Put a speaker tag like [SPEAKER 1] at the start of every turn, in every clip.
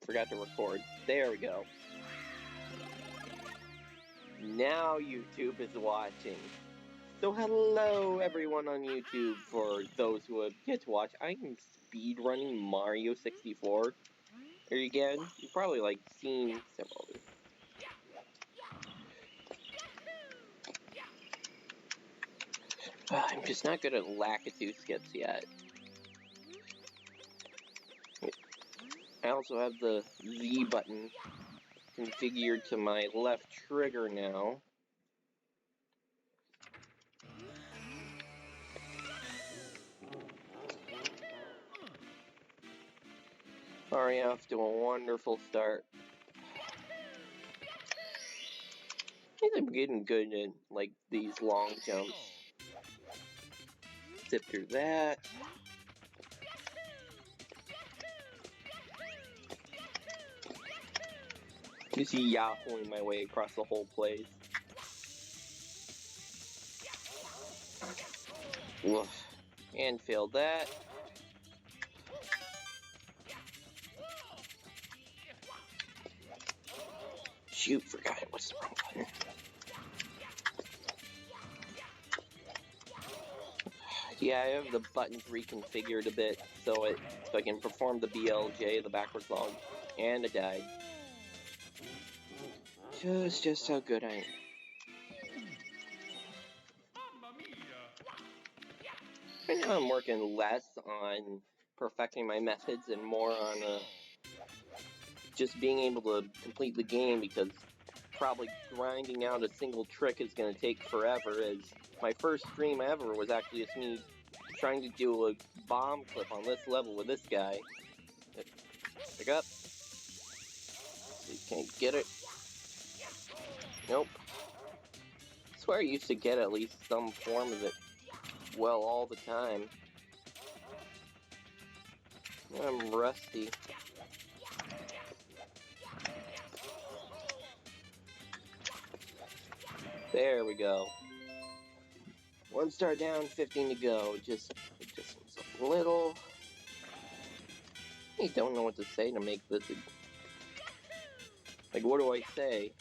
[SPEAKER 1] forgot to record. There we go. Now YouTube is watching. So hello everyone on YouTube, for those who have yet to watch. I'm speedrunning Mario 64. There again, you've probably seen several of these. I'm just not good at Lakitu skits yet. I also have the Z button configured to my left trigger now. Already off to a wonderful start. I think I'm getting good at these long jumps. Zip through that. You see Yahooing my way across the whole place. Woof. And failed that. Shoot, forgot it was the wrong button. Yeah, I have the buttons reconfigured a bit so I can perform the BLJ, the backwards log, and I died. Just how good I am. Right now I'm working less on perfecting my methods and more on just being able to complete the game, because probably grinding out a single trick is going to take forever, as my first stream ever was actually just me trying to do a bomb clip on this level with this guy. Pick up. You can't get it. Nope. I swear I used to get at least some form of it well all the time. I'm rusty. There we go. 1 star down, 15 to go. Just needs a little. I don't know what to say to make this. What do I say?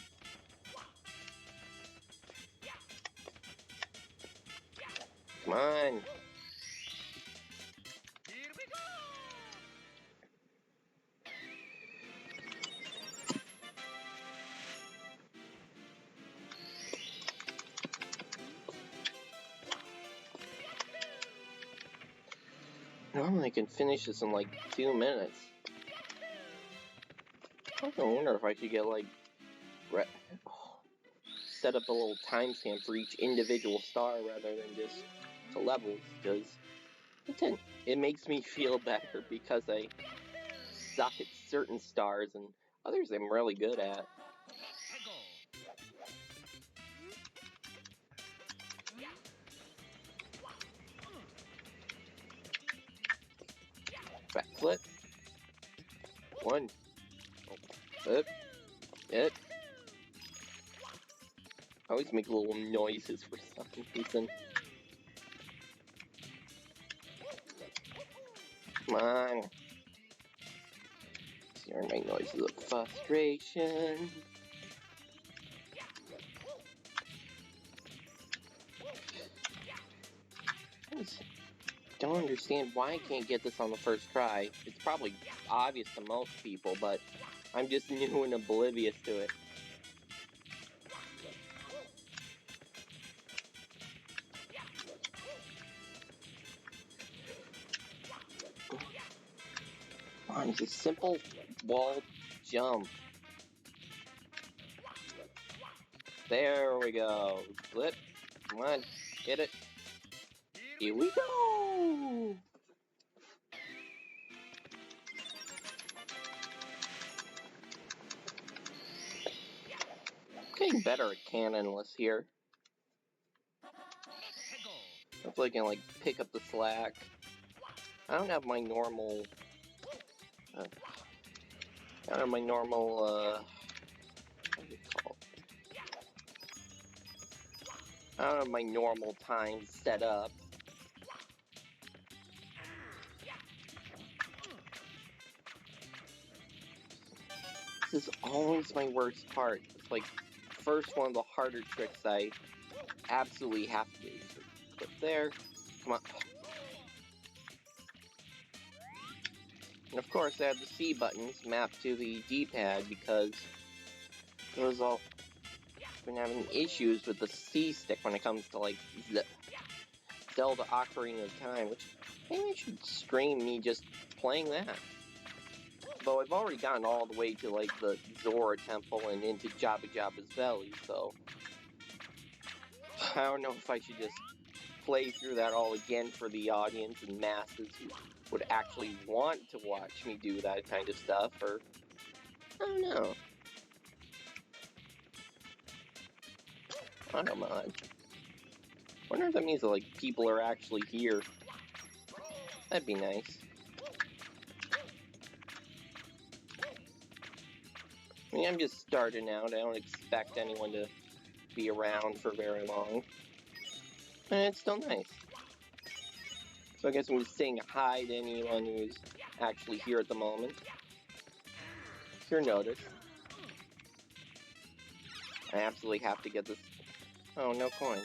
[SPEAKER 1] Come on.
[SPEAKER 2] Here we go.
[SPEAKER 1] Normally I can finish this in 2 minutes. I wonder if I could get set up a little timestamp for each individual star rather than just the levels, because it makes me feel better because I suck at certain stars and others I'm really good at. Backflip. 1. Flip. It. I always make little noises for some reason. Come on. Hearing my noises of frustration. I don't understand why I can't get this on the first try. It's probably obvious to most people, but I'm just new and oblivious to it. Come on, it's a simple wall jump. There we go. Flip. Come on, hit it. Here we go! Getting better at cannonless here. Hopefully I can pick up the slack. I don't have my normal what do you call it? I don't have my normal time set up. This is always my worst part. It's like, first one of the harder tricks I absolutely have to do. So, clip there. Come on. And of course, I have the C buttons mapped to the D-pad because those all been having issues with the C stick when it comes to like Zelda Ocarina of Time, which maybe I should stream me just playing that. Though I've already gotten all the way to like the Zora Temple and into Jabba Jabba's belly, so I don't know if I should just play through that all again for the audience and masses who would actually want to watch me do that kind of stuff, or I don't know. I don't know. Wonder if that means that like people are actually here. That'd be nice. I mean, I'm just starting out. I don't expect anyone to be around for very long. And it's still nice. So I guess I'm just saying hi to anyone who's actually here at the moment. Sure notice. I absolutely have to get this. Oh, no coin.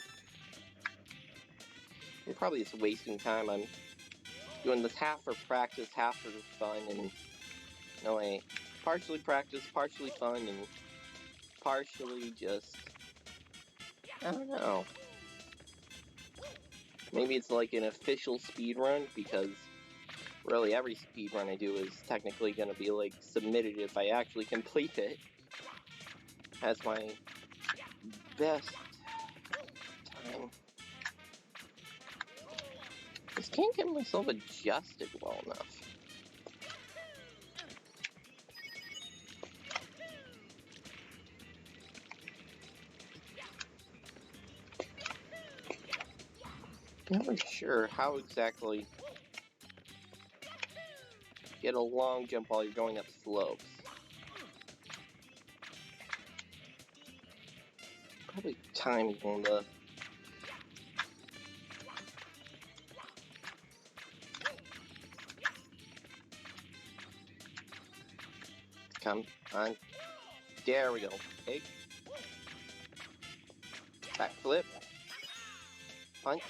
[SPEAKER 1] I'm probably just wasting time. I'm doing this half for practice, half for fun, and no way. Partially practice, partially fun, and partially just, I don't know. Maybe it's like an official speedrun, because really every speedrun I do is technically going to be like submitted if I actually complete it as my best time. Just can't get myself adjusted well enough. Never sure how exactly get a long jump while you're going up slopes. Probably timing the come on. There we go. Okay. Backflip. Punch.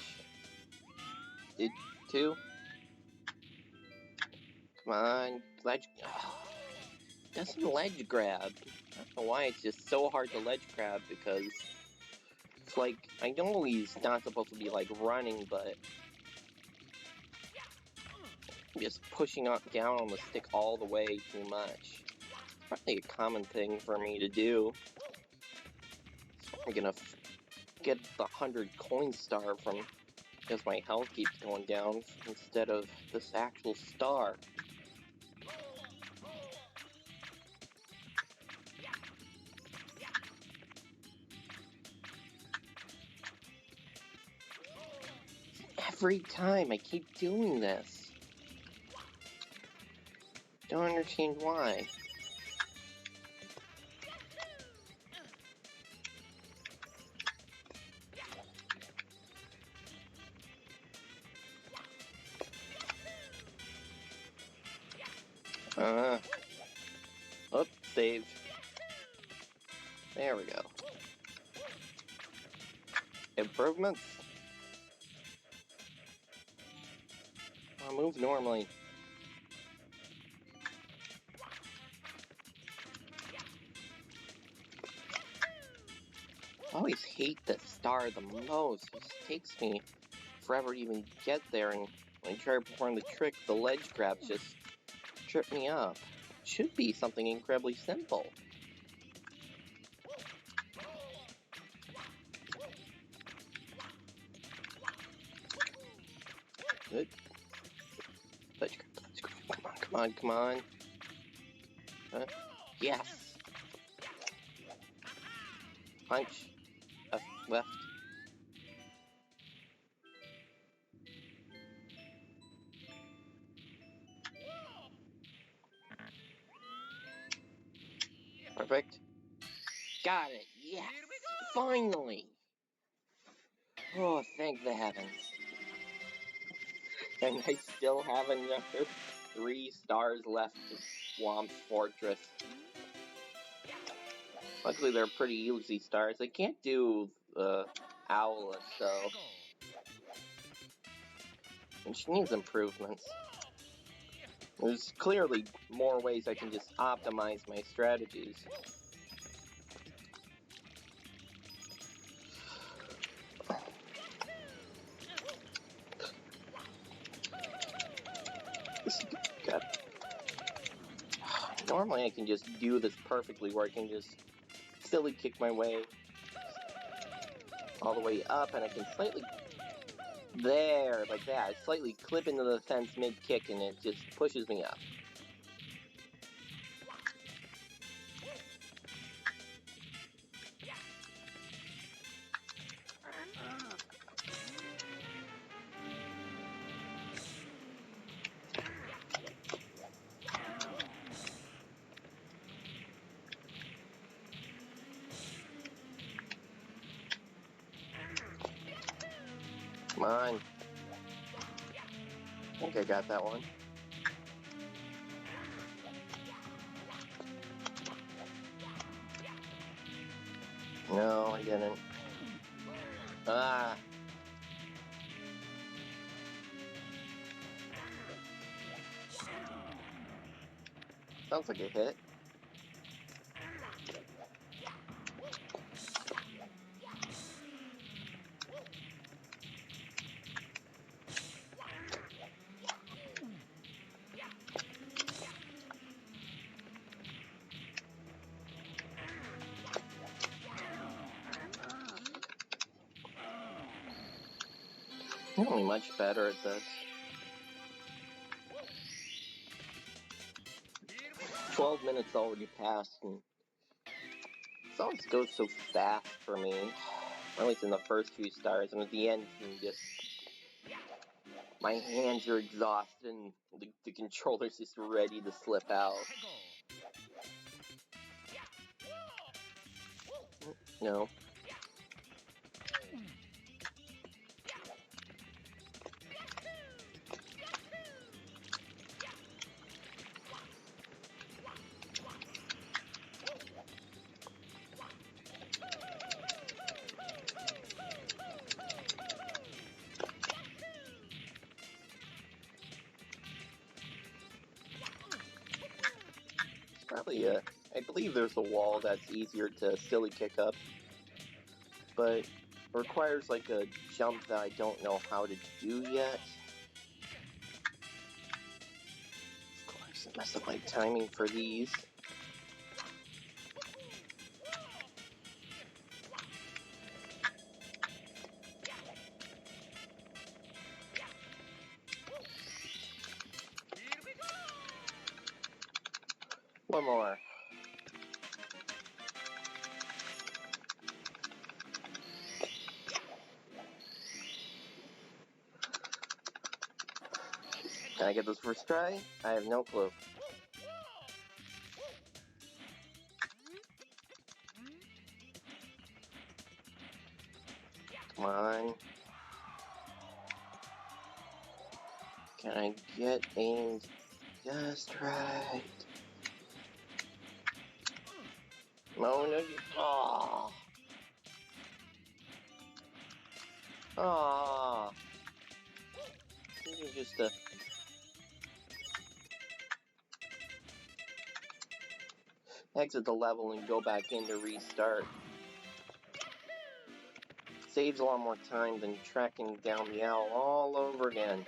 [SPEAKER 1] Did two. Come on. Ledge. Oh, doesn't ledge grab. I don't know why it's just so hard to ledge grab, because it's like, I know he's not supposed to be like running, but just pushing up down on the stick all the way too much. It's probably a common thing for me to do. So I'm gonna get the 100 coin star from, because my health keeps going down, instead of this actual star. Every time I keep doing this. Don't understand why. Oops, saved. There we go. Improvements. I'll move normally. I always hate this star the most. It just takes me forever to even get there, and when I try to perform the trick, the ledge grabs just trip me up. It should be something incredibly simple. Good. Ledge grab. Come on, come on. Yes! Punch. Left. Perfect. Got it. Yes. Finally. Oh, thank the heavens. And I still have another 3 stars left to Swamp Fortress. Luckily, they're pretty easy stars. I can't do Owlet, though. And she needs improvements. There's clearly more ways I can just optimize my strategies. God. Normally I can just do this perfectly, where I can just silly kick my way all the way up, and I can slightly... There, like that. I slightly clip into the fence mid-kick, and it just pushes me up. Come on. I think I got that one. No, I didn't. Ah. Sounds like a hit. I'm only much better at this. 12 minutes already passed, and this always goes so fast for me. At least in the first few stars, and at the end, my hands are exhausted, and the controller's just ready to slip out. No. Probably, I believe there's a wall that's easier to silly kick up, but it requires like a jump that I don't know how to do yet. Of course, I messed up my timing for these. One more. Can I get this first try? I have no clue. Come on. Can I get aimed just right? No, no, oh. Oh. Maybe just exit the level and go back in to restart. Saves a lot more time than tracking down the owl all over again.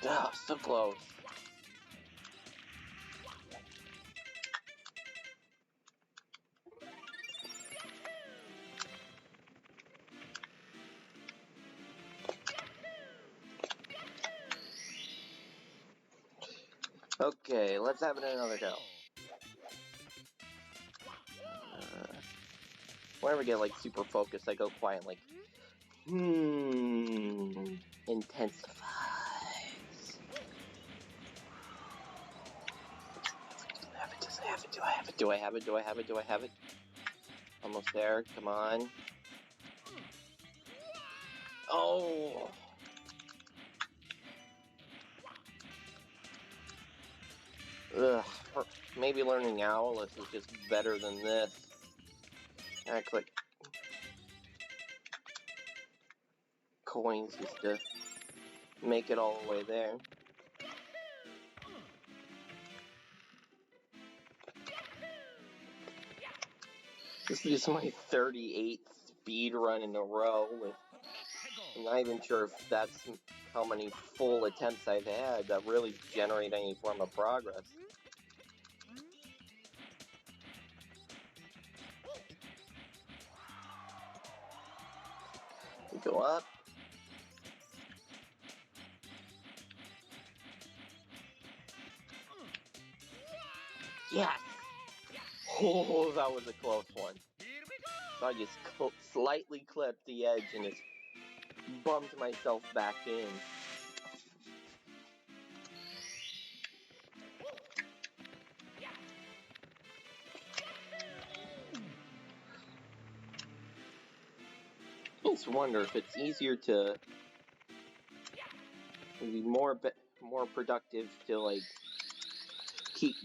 [SPEAKER 1] Ah, so close. Okay, let's have it another go. Whenever I get like super focused, I go quiet, like, intensifies. Do I have it? Almost there, come on. Oh! Ugh, maybe learning Owlus is just better than this. I click coins just to make it all the way there. This is just my 38th speed run in a row. I'm not even sure if that's how many full attempts I've had that really generate any form of progress. We go up. Yes! Oh, that was a close one. So I just slightly clipped the edge and just bumped myself back in. I just wonder if it's easier to be more productive to like keep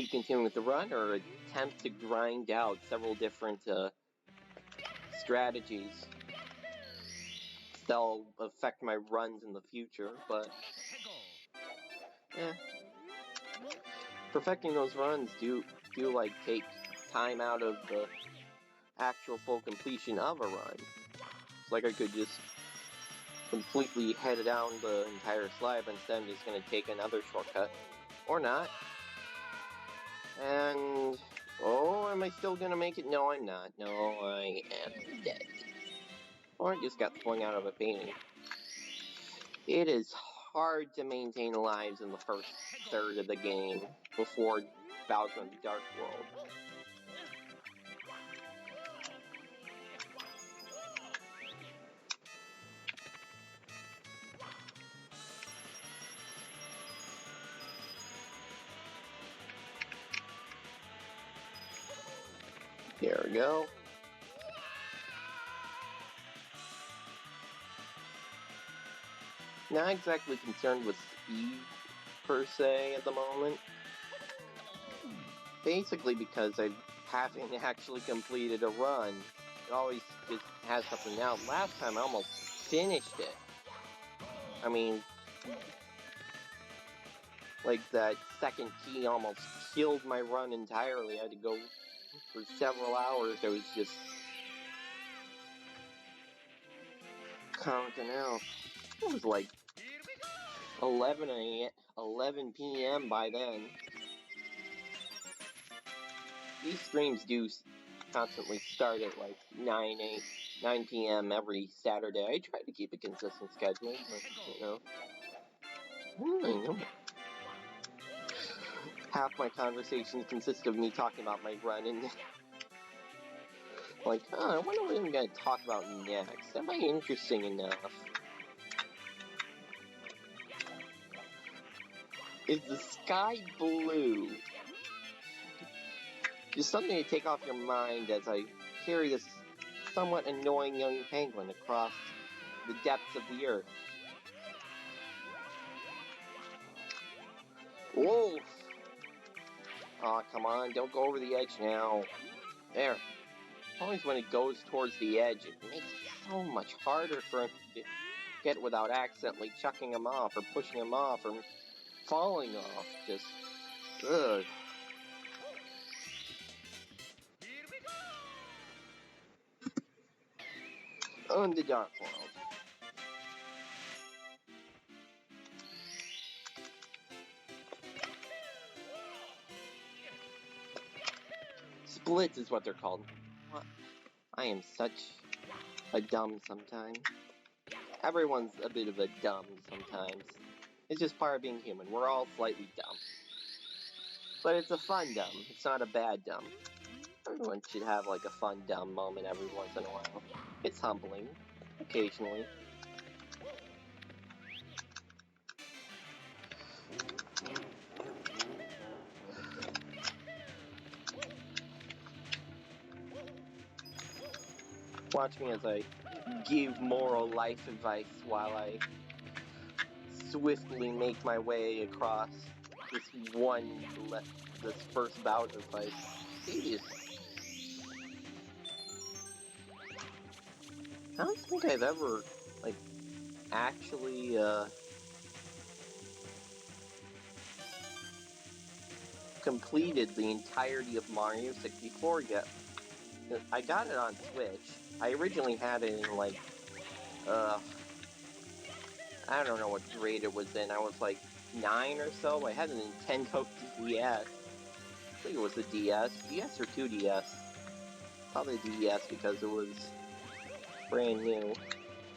[SPEAKER 1] continuing with the run, or attempt to grind out several different strategies that'll affect my runs in the future. But perfecting those runs do like take time out of the actual full completion of a run. It's like I could just completely head down the entire slide, but instead I'm just going to take another shortcut. Or not. And, oh, am I still going to make it? No, I'm not. No, I am dead. Or I just got flung out of a painting. It is hard to maintain lives in the first third of the game before Bowser in the Dark World. There we go. Not exactly concerned with speed, per se, at the moment. Basically because I haven't actually completed a run. It always just has something now. Last time I almost finished it. I mean, like that second key almost killed my run entirely. I had to go for several hours. I was just counting out. It was like 11 p.m. by then. These streams do constantly start at like 9 p.m. every Saturday. I try to keep a consistent schedule, but, you know. Half my conversations consist of me talking about my run and like, I wonder what I'm going to talk about next. Am I interesting enough? Is the sky blue? Just something to take off your mind as I carry this somewhat annoying young penguin across the depths of the earth. Whoa! Aw, come on, don't go over the edge now. There. Always when it goes towards the edge, it makes it so much harder for him to get without accidentally chucking him off, or pushing him off, or falling off. Just, ugh. On the Dark World. Splits is what they're called. What? I am such a dumb sometimes. Everyone's a bit of a dumb sometimes. It's just part of being human. We're all slightly dumb. But it's a fun dumb. It's not a bad dumb. Everyone should have like a fun, dumb moment every once in a while. It's humbling, occasionally. Watch me as I give moral life advice while I swiftly make my way across this first bout of fight. Jeez. I don't think I've ever, like, actually, completed the entirety of Mario 64 yet. I got it on Switch. I originally had it in, like, I don't know what grade it was in. I was, like, 9 or so. I had a Nintendo DS. I think it was the DS. DS or 2DS? Probably DS because it was brand new.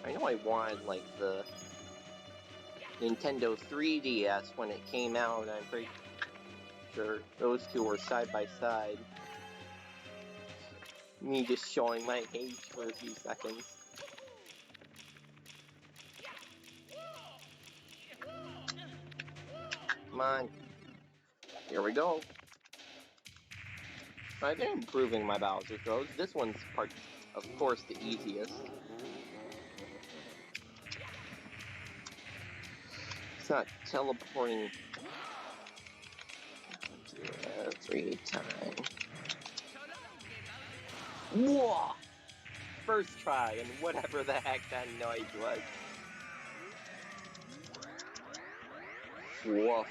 [SPEAKER 1] I know I wanted, like, the Nintendo 3DS when it came out. I'm pretty sure those two were side by side. Me just showing my age for a few seconds. Come on. Here we go. I've been improving my Bowser throws. This one's, of course, the easiest. It's not teleporting every time. Whoa! First try, and whatever the heck that noise was. Woof.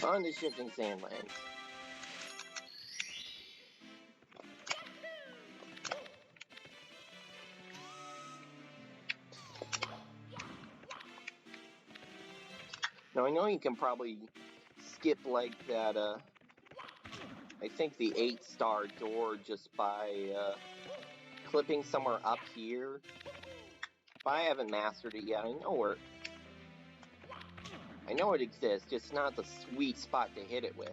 [SPEAKER 1] On the shifting sandlands. Now I know you can probably skip like that, I think the 8-star door just by, clipping somewhere up here. But I haven't mastered it yet. I know it exists, just not the sweet spot to hit it with.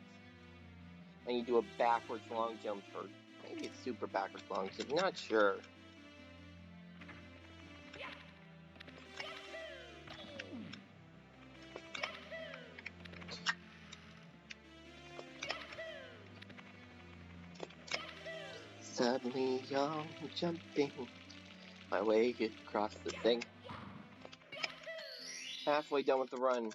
[SPEAKER 1] And you do a backwards long jump, or maybe it's super backwards long jump, not sure. Suddenly I'm jumping my way across the thing. Halfway done with the run.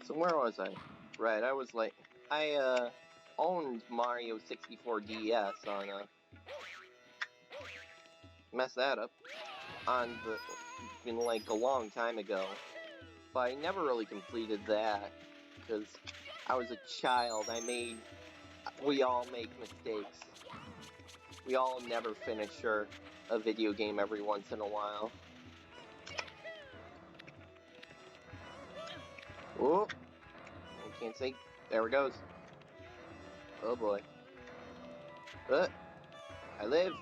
[SPEAKER 1] So where was I? Right, I was like, I owned Mario 64 DS on messed that up in like a long time ago. But I never really completed that because I was a child. We all make mistakes. We all never finish a video game every once in a while. Oh, I can't say. There it goes. Oh boy. I live.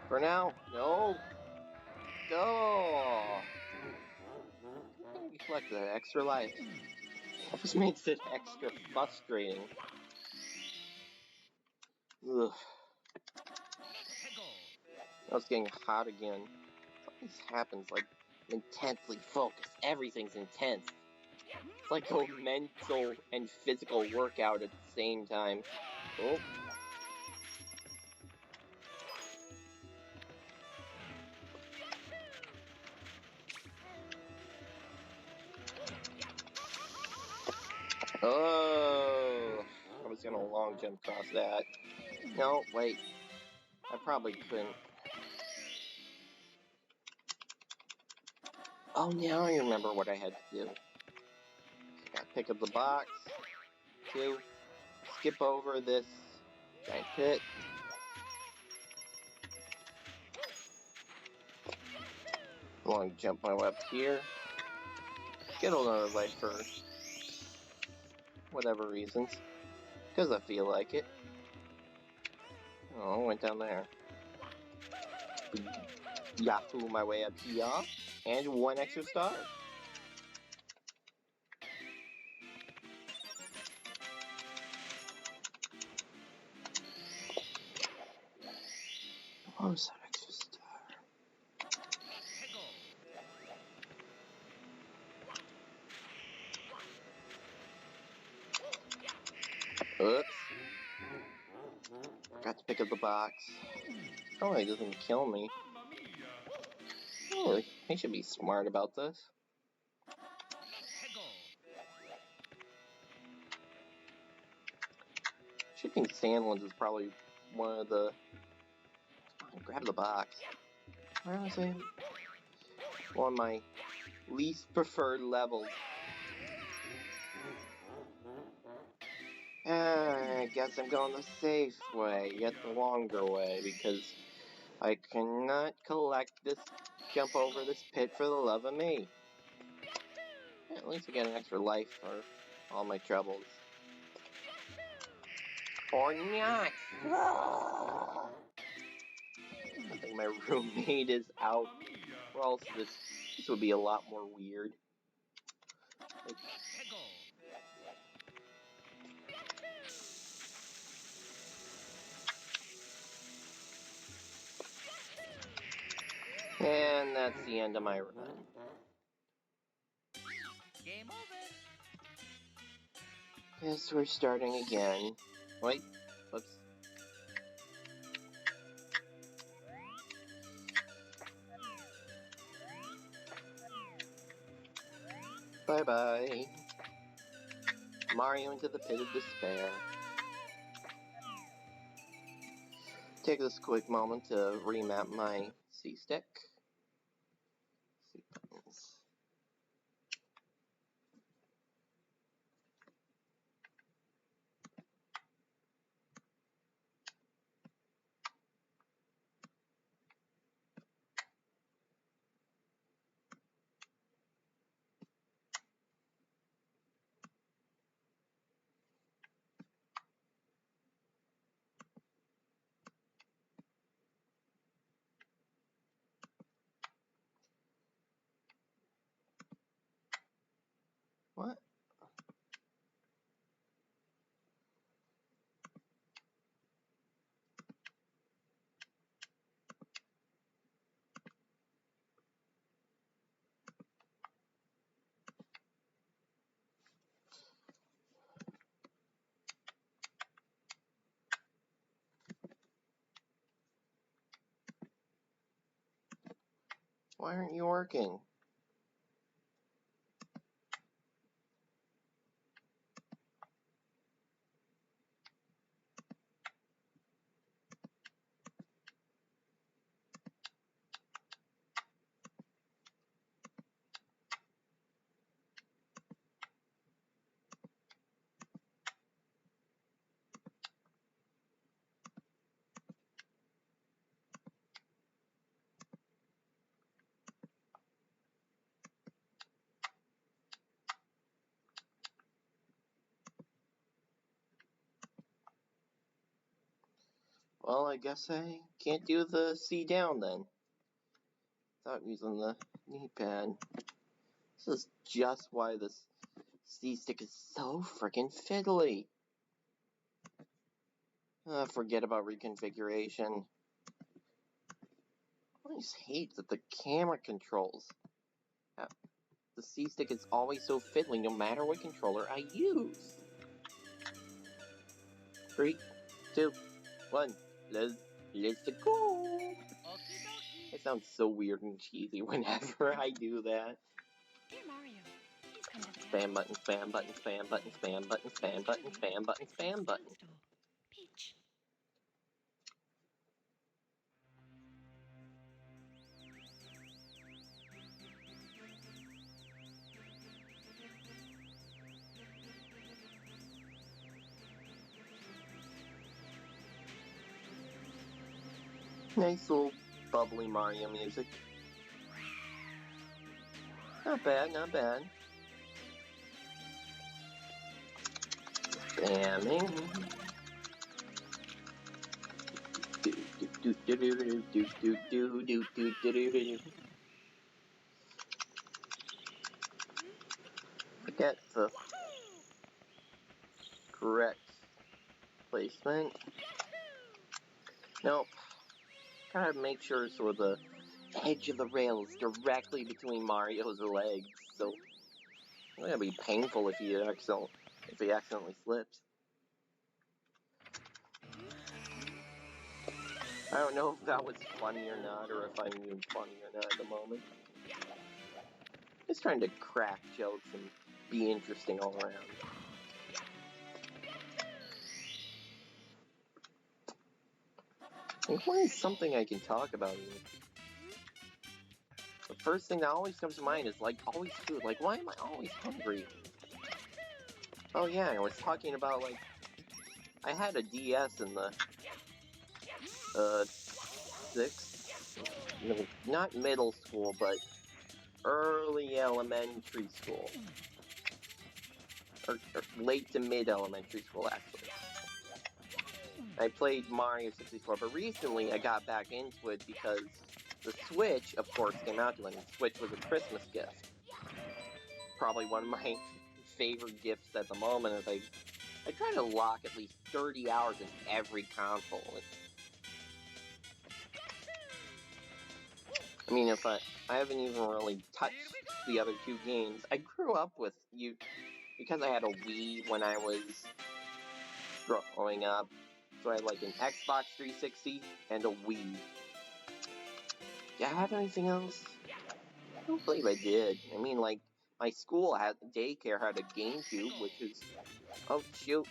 [SPEAKER 1] For now. No. Go. You collect that extra life. Always makes it extra frustrating. Ugh. Now it's getting hot again. Something happens, like, intensely focused. Everything's intense. It's like a mental and physical workout at the same time. Oh. Oh. I was gonna long jump across that. No, wait. I probably couldn't. Oh, now I remember what I had to do. Gotta pick up the box. 2. Skip over this giant pit. Long jump my way up here. Get another life for whatever reasons. Because I feel like it. Oh, went down there. Yahoo my way up here. And 1 extra star. Oh, that extra star. Oops. Forgot to pick up the box. Oh, he doesn't kill me. Oh, he should be smart about this. Shooting sand ones is probably one of the... Come on, grab the box. Where was it? One of my least preferred levels. I guess I'm going the safe way, yet the longer way, because I cannot collect this, jump over this pit for the love of me. At least I get an extra life for all my troubles. Or not! I think my roommate is out, or else this would be a lot more weird. And that's the end of my run.
[SPEAKER 2] Game over.
[SPEAKER 1] Guess we're starting again. Wait, whoops. Bye-bye. Mario into the pit of despair. Take this quick moment to remap my C-stick. C buttons. What? Why aren't you working? Well, I guess I can't do the C down then. Without using the knee pad. This is just why this C-stick is so freaking fiddly. Forget about reconfiguration. I just hate that the camera controls. The C-stick is always so fiddly no matter what controller I use. 3, 2, 1, let's go. It sounds so weird and cheesy whenever I do that.
[SPEAKER 2] Dear Mario, please come to the
[SPEAKER 1] Spam button, spam button, spam button, spam button, spam button, spam button, spam button.
[SPEAKER 2] Peach.
[SPEAKER 1] Nice little bubbly Mario music. Not bad, not bad. Spamming. Forget the correct placement. Nope. Gotta make sure so the edge of the rail is directly between Mario's legs, so it's gonna be painful if he accidentally slips. I don't know if that was funny or not, or if I'm even funny or not at the moment. Just trying to crack jokes and be interesting all around. And what is something I can talk about even? The first thing that always comes to mind is like always food. Like, why am I always hungry? Oh yeah, I was talking about like I had a DS in the sixth, no, not middle school, but early elementary school, or late to mid elementary school actually. I played Mario 64, but recently I got back into it because the Switch, of course, came out to it, and the Switch was a Christmas gift. Probably one of my favorite gifts at the moment. Is I try to lock at least 30 hours in every console. I mean, if I haven't even really touched the other two games. I grew up with you because I had a Wii when I was growing up. So I had like an Xbox 360 and a Wii. Did I have anything else? I don't believe I did. I mean, like, my school had daycare had a GameCube, which is... Oh, shoot.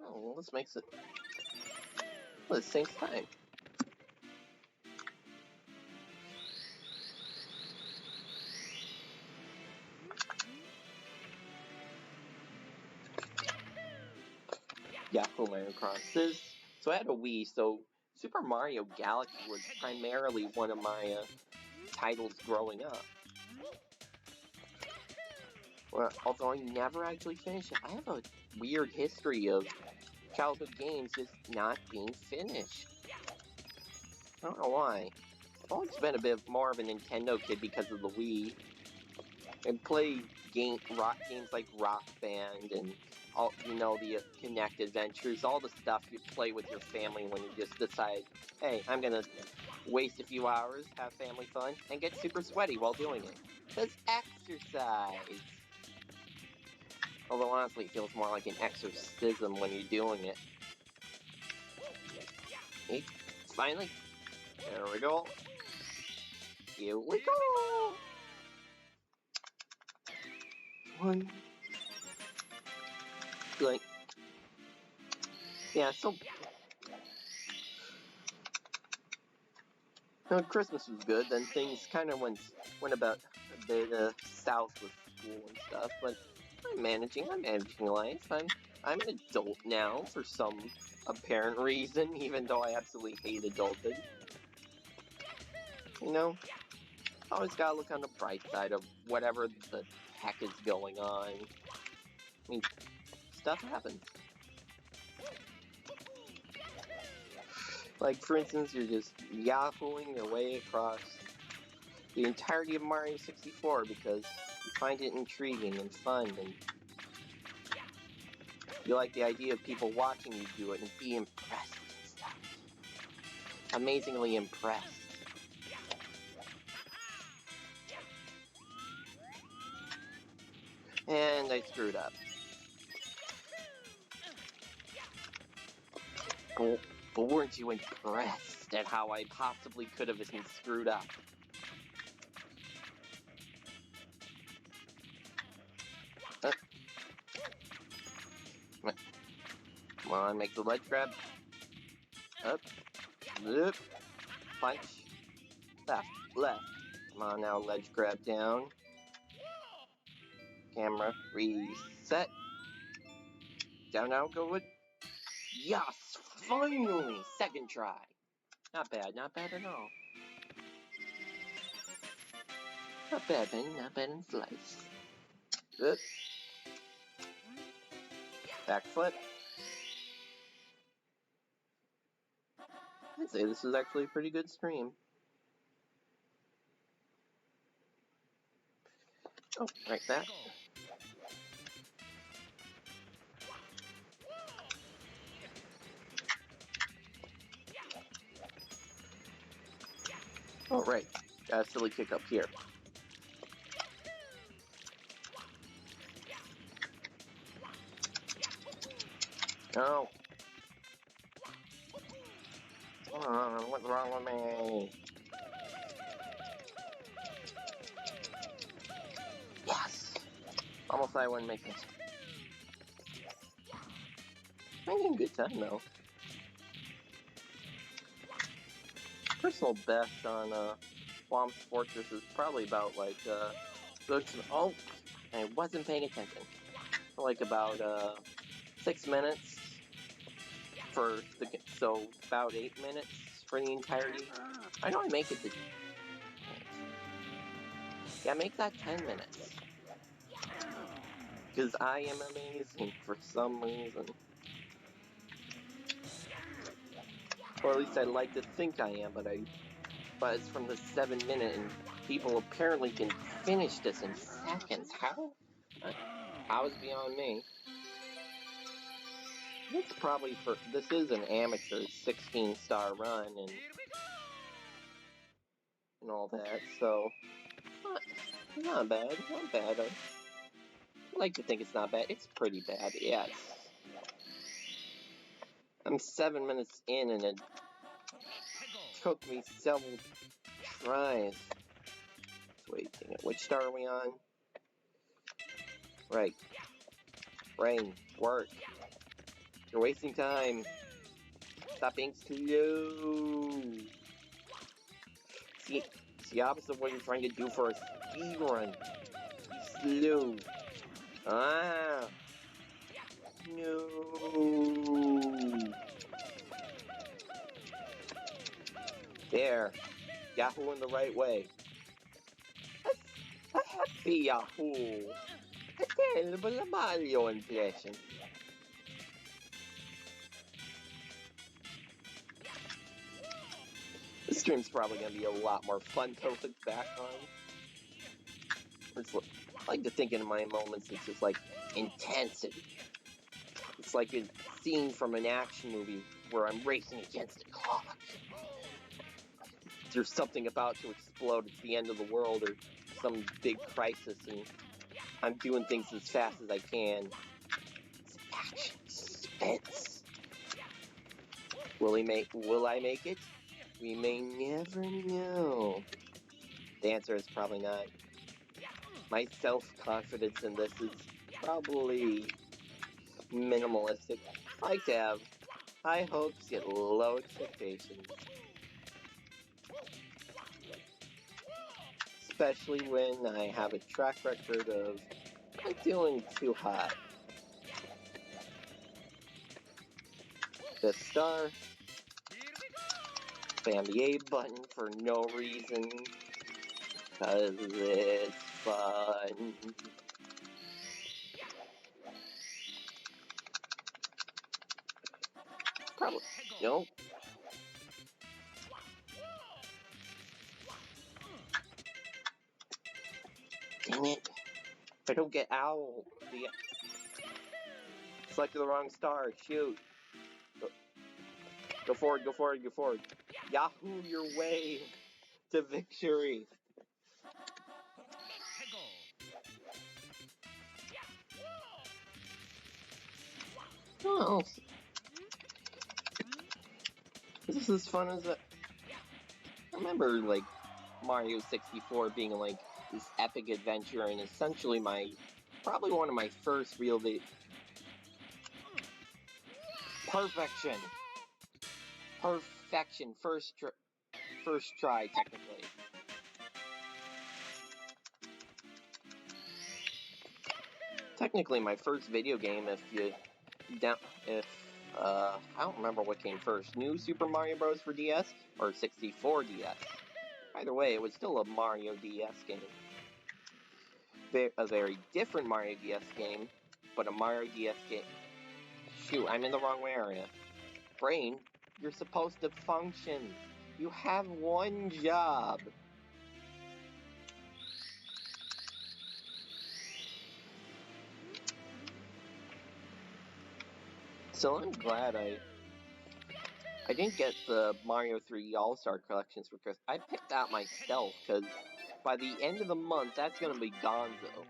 [SPEAKER 1] Oh, well, this makes it... Well, this saves time. Yahoo Mario Cross. So I had a Wii, so Super Mario Galaxy was primarily one of my titles growing up. Well, although I never actually finished it, I have a weird history of childhood games just not being finished. I don't know why. I've always been a bit more of a Nintendo kid because of the Wii. I played rock games like Rock Band and all, the Kinect Adventures, all the stuff you play with your family when you just decide, hey, I'm gonna waste a few hours, have family fun, and get super sweaty while doing it. That's exercise. Although honestly, it feels more like an exorcism when you're doing it. Hey, finally, there we go. Here we go. One. Like, yeah, so Christmas was good. Then things kind of went about a bit south with school and stuff. But I'm managing life. I'm an adult now for some apparent reason, even though I absolutely hate adulthood. Always gotta look on the bright side of whatever the heck is going on. I mean, stuff happens. Like, for instance, you're just yahooing your way across the entirety of Mario 64 because you find it intriguing and fun, and you like the idea of people watching you do it and be impressed and stuff. Amazingly impressed. And I screwed up. But weren't you impressed at how I possibly could have been screwed up? Come on, make the ledge grab. Up. Up. Punch. Left. Come on now, ledge grab down. Camera. Reset. Down now, go with. Yes! Finally! Second try. Not bad at all. Not bad, man. Not bad in slice. Good. Back foot. I'd say this is actually a pretty good stream. Oh, like that. Oh, right. Got a silly kick up here. No. What's wrong with me? Yes! Almost thought I wouldn't make it. Making a good time, though. Personal best on Wom's Fortress is probably about, like, oh! I wasn't paying attention. Like, about, 6 minutes for the... So, about 8 minutes for the entirety. I know I make it to... Yeah, make that 10 minutes. Because I am amazing for some reason. Or at least I like to think I am, but it's from the 7-minute, and people apparently can finish this in seconds. How? How is beyond me. It's probably this is an amateur 16-star run and all that, so not bad, not bad. I like to think it's not bad. It's pretty bad, yes. I'm 7 minutes in, and it took me several tries. Wait, which star are we on? Right. Brain, work. You're wasting time. Stop being slow. See, it's the opposite of what you're trying to do for a speedrun. Be slow. Ah. No. There. Yahoo in the right way. A happy Yahoo. A terrible Mario impression. This stream's probably going to be a lot more fun to look back on. I like to think in my moments it's just like intensity. It's like a scene from an action movie where I'm racing against a clock. There's something about to explode. It's the end of the world or some big crisis, and I'm doing things as fast as I can. It's action, suspense. Will I make it? We may never know. The answer is probably not. My self-confidence in this is probably minimalistic. I like to have high hopes yet low expectations. Especially when I have a track record of not doing too hot. Fifth star. Spam the A button for no reason. Cause it's fun. Probably. Nope. Dang it. If I don't get owl, selected the wrong star. Shoot. Go forward, go forward, go forward. Yahoo your way to victory. Oh, is this as fun as I remember, like, Mario 64 being, like, this epic adventure and essentially probably one of my first real perfection. Perfection. First try, technically. Technically, my first video game, I don't remember what came first, New Super Mario Bros. For DS or 64 DS. Either way, it was still a Mario DS game. A very different Mario DS game, but a Mario DS game. Shoot, I'm in the wrong area. Brain, You're supposed to function. You have one job. So I'm glad I didn't get the Mario 3 All-Star collections for Christmas. I picked that myself, because by the end of the month, that's gonna be gonzo.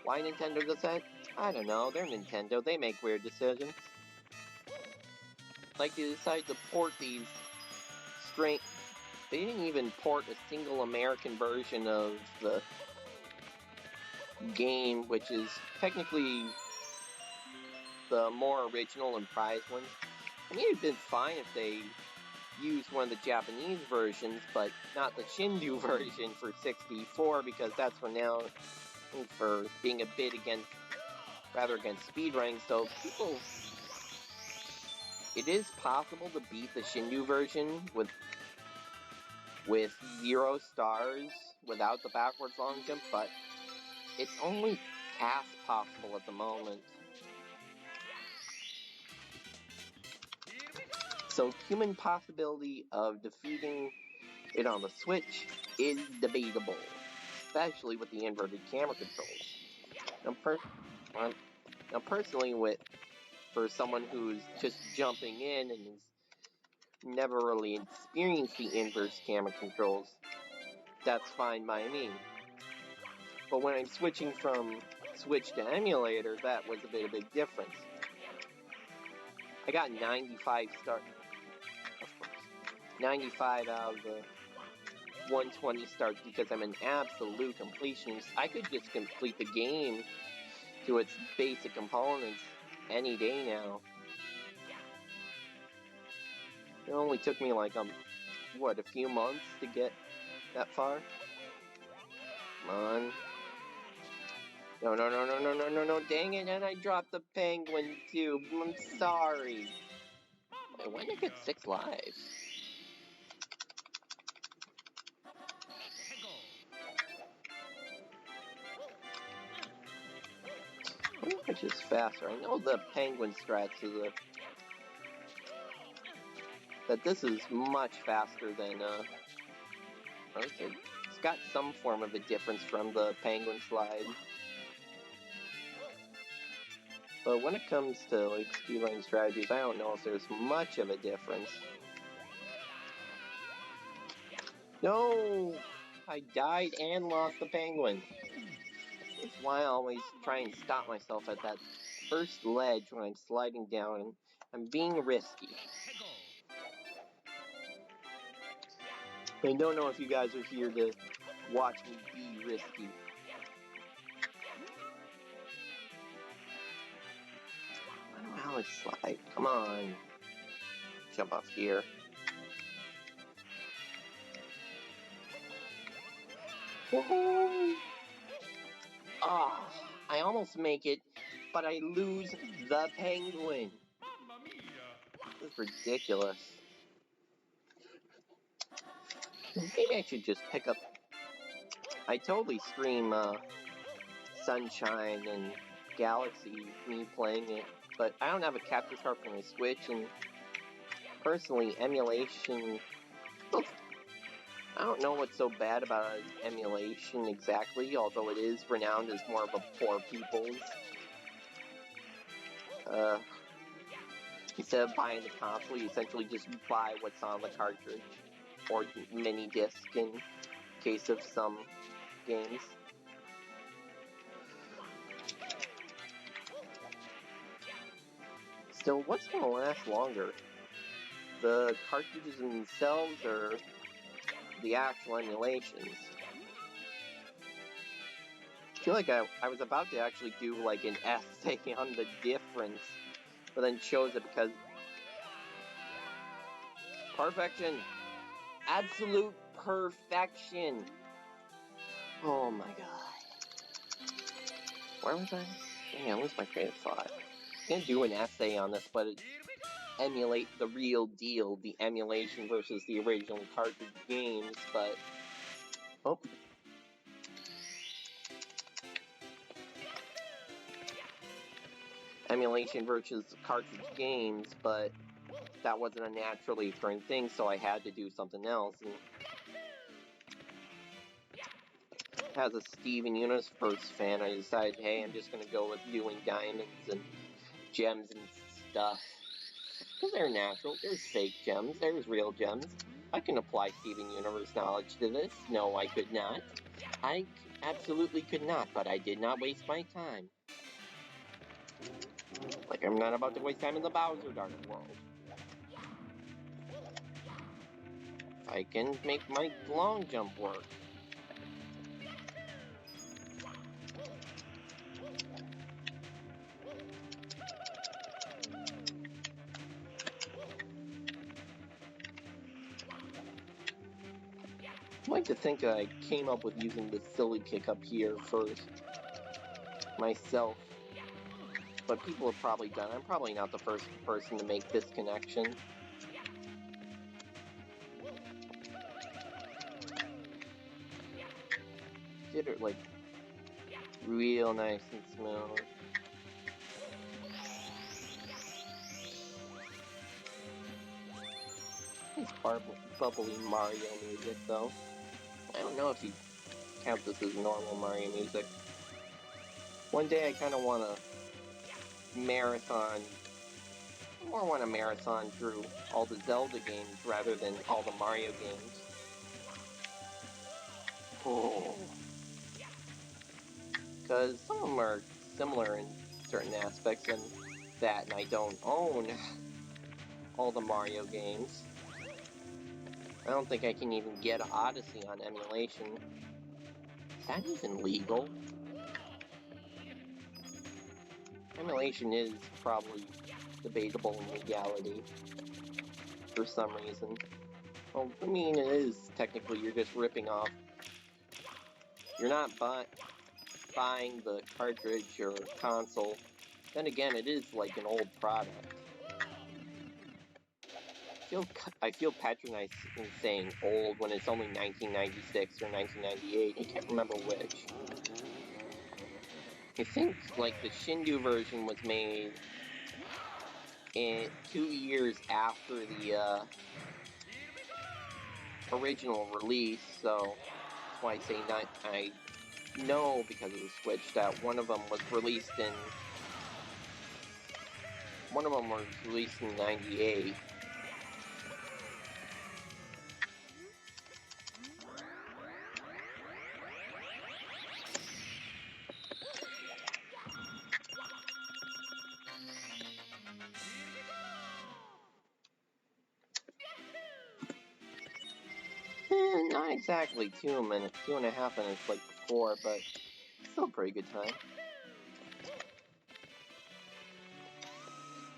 [SPEAKER 1] Why Nintendo does that? I don't know. They're Nintendo. They make weird decisions. Like, they decided to port these strange... They didn't even port a single American version of the game, which is technically the more original and prized one. I mean, it'd been fine if they used one of the Japanese versions, but not the Shinju version for 64, because that's renowned for being a bit against speedrunning. So people, it is possible to beat the Shinju version with 0 stars without the backwards long jump, but it's only half possible at the moment. So human possibility of defeating it on the Switch is debatable, especially with the inverted camera controls. Now personally, for someone who's just jumping in and has never really experienced the inverse camera controls, that's fine by me. But when I'm switching from Switch to emulator, that was a big difference. I got 95 stars, of course. 95 out of the 120 stars because I'm an absolute completionist. I could just complete the game to its basic components any day now. It only took me like, a few months to get that far? Come on. No, dang it, and I dropped the penguin too. I'm sorry. Wait, when did I get 6 lives? I wonder which is faster. I know the penguin strats is that this is much faster than, it's got some form of a difference from the penguin slide. But when it comes to, like, speedrunning strategies, I don't know if there's much of a difference. No! I died and lost the penguin. That's why I always try and stop myself at that first ledge when I'm sliding down, and I'm being risky. I don't know if you guys are here to watch me be risky. I don't know how to slide. Come on. Jump off here. Whoa! Ah, I almost make it, but I lose the penguin. This is ridiculous. Maybe I should just pick up... I totally stream Sunshine and Galaxy, me playing it, but I don't have a capture card for my Switch, and personally, emulation... Well, I don't know what's so bad about emulation exactly, although it is renowned as more of a poor people's. Instead of buying the console, you essentially just buy what's on the cartridge, or mini disc in case of some games. Still, what's going to last longer? The cartridges themselves, or the actual emulations? I feel like I was about to actually do like an essay on the difference, but then chose it because... Perfection! Absolute perfection! Oh my god. Where was I? Dang, I lost my train of thought. I'm gonna do an essay on this, but emulate the real deal, the emulation versus the original cartridge games, but... Oh. Emulation versus cartridge games, but that wasn't a naturally occurring thing, so I had to do something else. And as a Steven Universe fan, I decided, hey, I'm just going to go with doing diamonds and gems and stuff. Because they're natural, there's fake gems, there's real gems. I can apply Steven Universe knowledge to this. No, I could not. I absolutely could not, but I did not waste my time. Like I'm not about to waste time in the Bowser Dark world. I can make my long jump work. I like to think that I came up with using the silly kick up here first myself, but people have probably done it. I'm probably not the first person to make this connection. Did it like real nice and smooth. Nice bubbly Mario music though. I don't know if you count this as normal Mario music. One day I kind of want to marathon through all the Zelda games rather than all the Mario games. Oh. Because some of them are similar in certain aspects and that, and I don't own all the Mario games. I don't think I can even get Odyssey on emulation. Is that even legal? Emulation is probably debatable in legality for some reason. Well, I mean, it is technically, you're just ripping off. You're not buying the cartridge or console. Then again, it is like an old product. I feel patronized in saying old when it's only 1996 or 1998. I can't remember which. I think like the Shindu version was made in 2 years after the original release, so that's why I say I know because of the Switch that one of them was released in 98. Not exactly 2 minutes, 2.5 minutes like before, but still a pretty good time.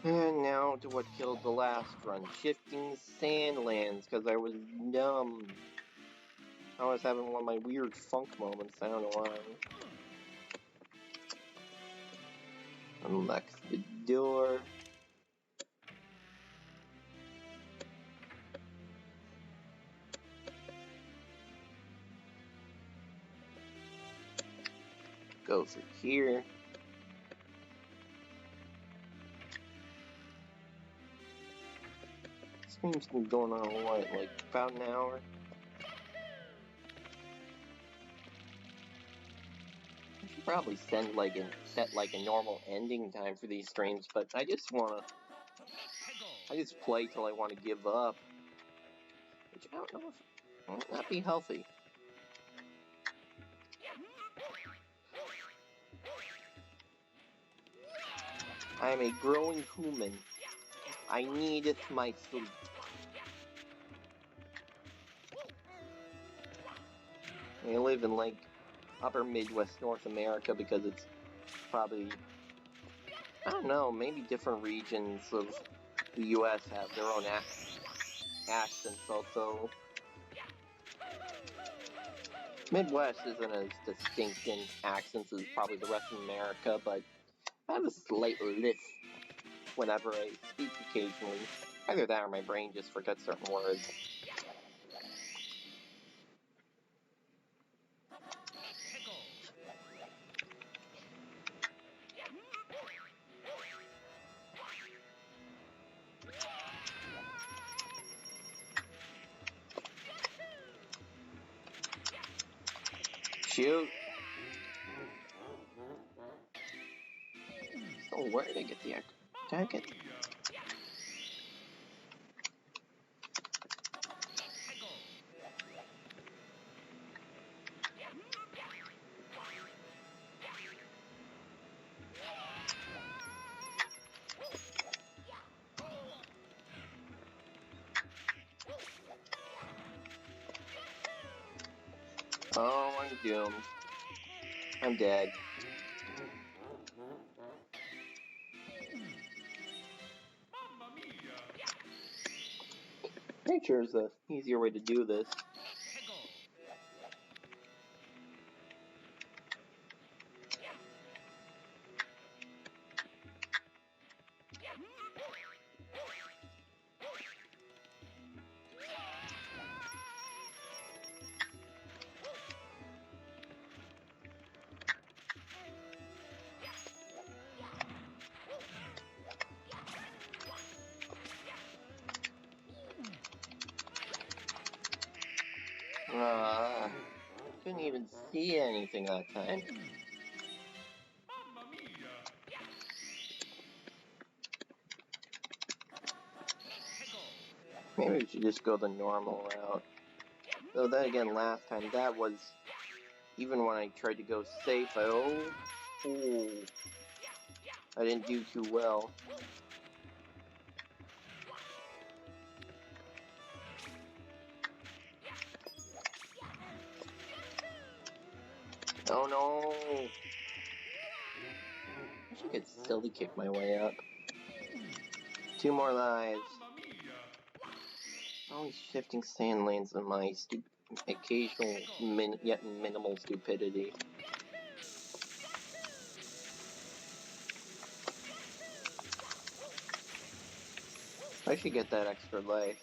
[SPEAKER 1] And now to what killed the last run, shifting sandlands, because I was dumb. I was having one of my weird funk moments, I don't know why. Unlock the door. Go through here. This game's been going on what, like about an hour? I should probably set like a normal ending time for these streams, but I just play till I want to give up. Which I don't know if might not be healthy. I am a growing human. I needeth my sleep. I live in like upper Midwest North America because it's probably, I don't know, maybe different regions of the US have their own accents also. Midwest isn't as distinct in accents as probably the rest of America, but I have a slight lisp whenever I speak occasionally. Either that or my brain just forgets certain words. Shoot. So where did I get the extra? Did I get... Oh, I'm doomed. I'm dead. Pretty sure there's an easier way to do this. Couldn't even see anything that time. Maybe we should just go the normal route. Though then again, last time that was, even when I tried to go safe, I didn't do too well. Oh no! I should get silly kick my way up. 2 more lives. Always shifting sand lanes in my occasional yet minimal stupidity. I should get that extra life.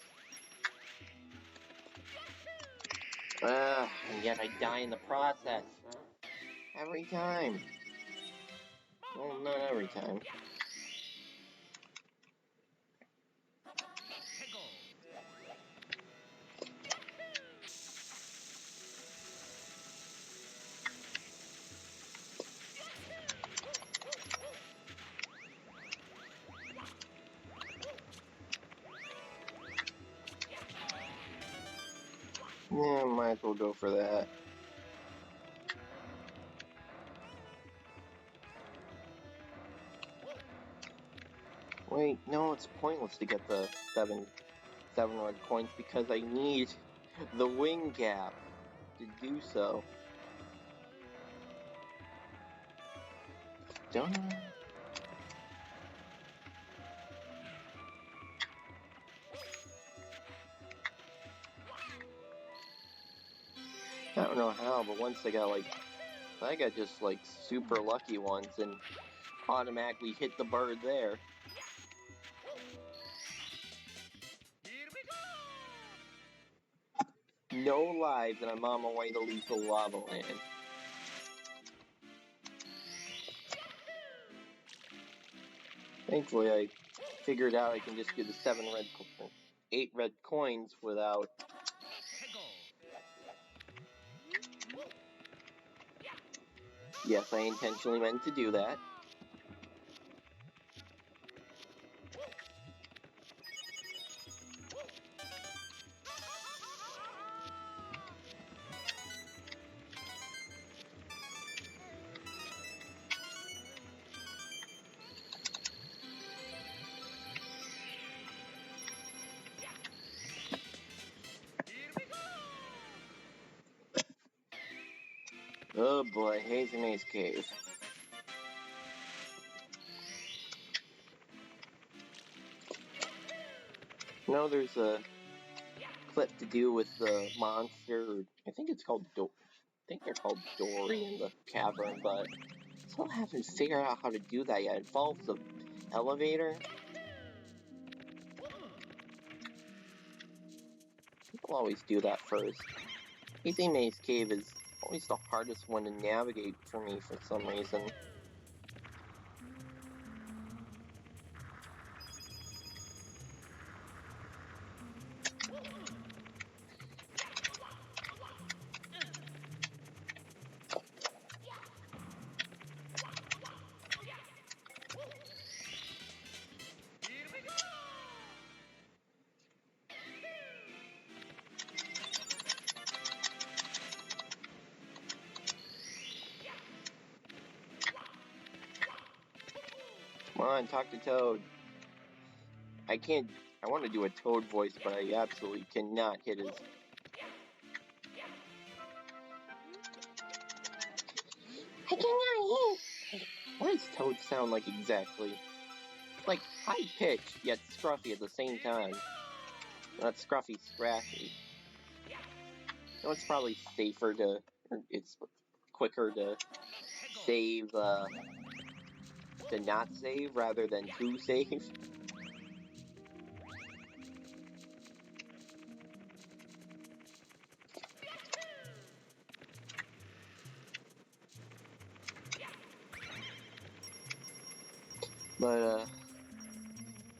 [SPEAKER 1] And yet I die in the process. Every time. Well, not every time. Yeah, might as well go for that. Wait, no, it's pointless to get the seven red coins because I need the wing gap to do so. Don't I? I don't know how, but once I got just like super lucky ones and automatically hit the bird there. No lives, and I'm on my way to lethal lava land. Thankfully, I figured out I can just do the 8 red coins without. Yes, I intentionally meant to do that. Oh boy, Hazy Maze Cave. You know, there's a clip to do with the monster. I think it's called I think they're called Dory in the cavern, but I still haven't figured out how to do that yet. It involves the elevator. People always do that first. Hazy Maze Cave is always the hardest one to navigate for me for some reason. on, talk to Toad. I can't... I want to do a Toad voice, but I absolutely cannot hit his... I cannot hit! What does Toad sound like exactly? Like high-pitched, yet scruffy at the same time. Not scruffy, scratchy. No, it's probably safer to... It's quicker to save, to not save rather than to save. But,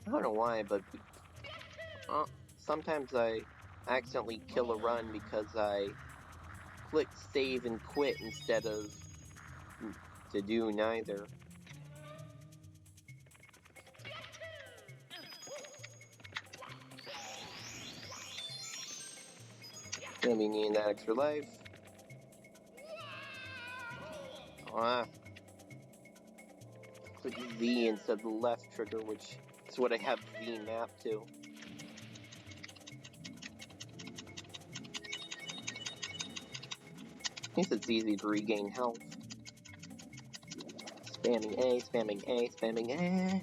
[SPEAKER 1] I don't know why, but sometimes I accidentally kill a run because I click save and quit instead of to do neither. Gonna be needing that extra life. Click Z instead of the left trigger, which is what I have Z mapped to. At least it's easy to regain health. Spamming A, spamming A, spamming A.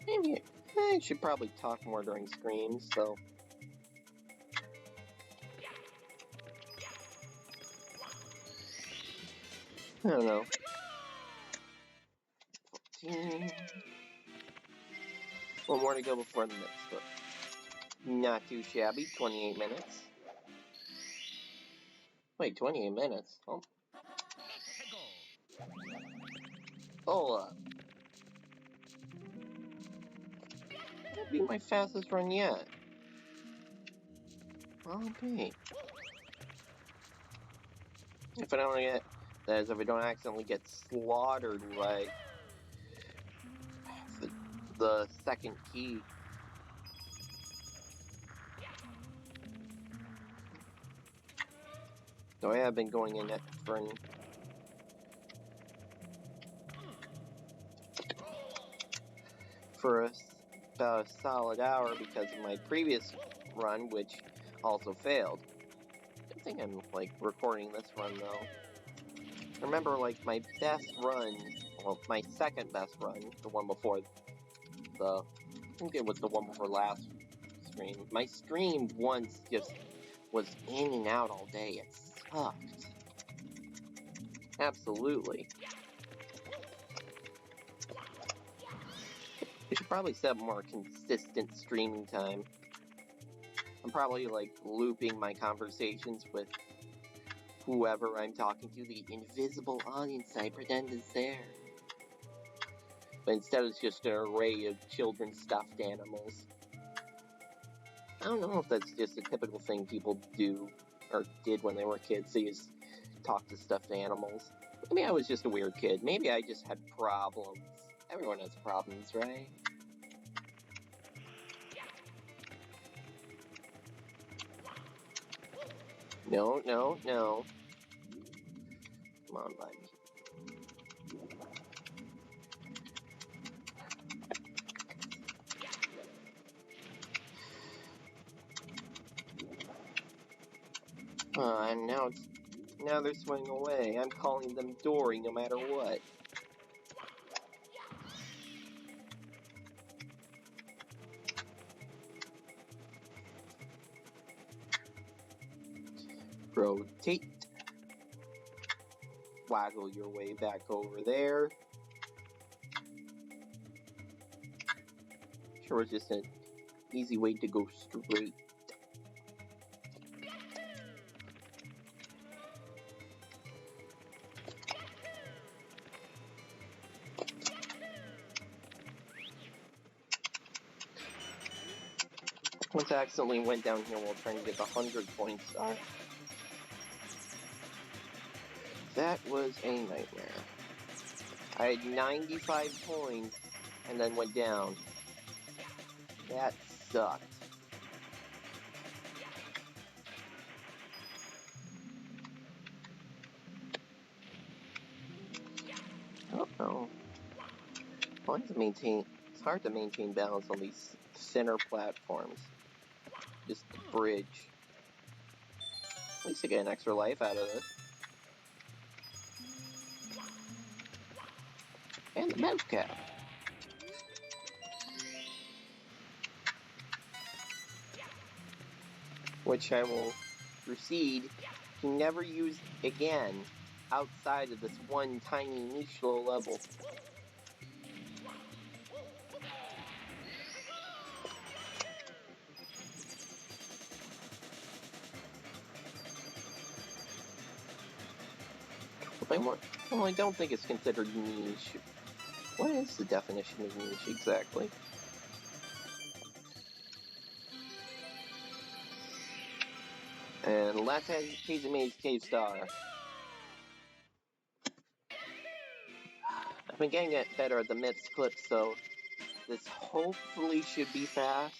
[SPEAKER 1] Maybe I should probably talk more during screams, so. I don't know. 14. One more to go before the next book. Not too shabby, 28 minutes. Wait, 28 minutes? Oh. Hold up. That'd be my fastest run yet. I'll be. If I don't get, that is, if I don't accidentally get slaughtered by the second key. So I have been going in for about a solid hour because of my previous run, which also failed. I think I'm like recording this run though. I remember like my best run, well, my second best run, the one before I think it was the one before last stream. My stream once just was in and out all day. It sucked. Absolutely. I should probably set more consistent streaming time. I'm probably like looping my conversations with whoever I'm talking to, the invisible audience I pretend is there. But instead it's just an array of children's stuffed animals. I don't know if that's just a typical thing people do, or did when they were kids, they just talk to stuffed animals. Maybe I was just a weird kid. Maybe I just had problems. Everyone has problems, right? No, no, no. Come on, buddy. And now they're swinging away. I'm calling them Dory no matter what. Rotate. Waggle your way back over there. Sure, it's just an easy way to go straight. Once I accidentally went down here while trying to get the 100 point star. That was a nightmare. I had 95 points and then went down. That sucked. Oh. Well, it's hard to maintain balance on these center platforms. Just the bridge. At least I get an extra life out of this. And the mouse cap. Which I will proceed to never use again outside of this one tiny niche little level. Well, I don't think it's considered niche. What is the definition of niche exactly? And last Hazy Maze Cave Star. I've been getting better at the missed clips, so this hopefully should be fast.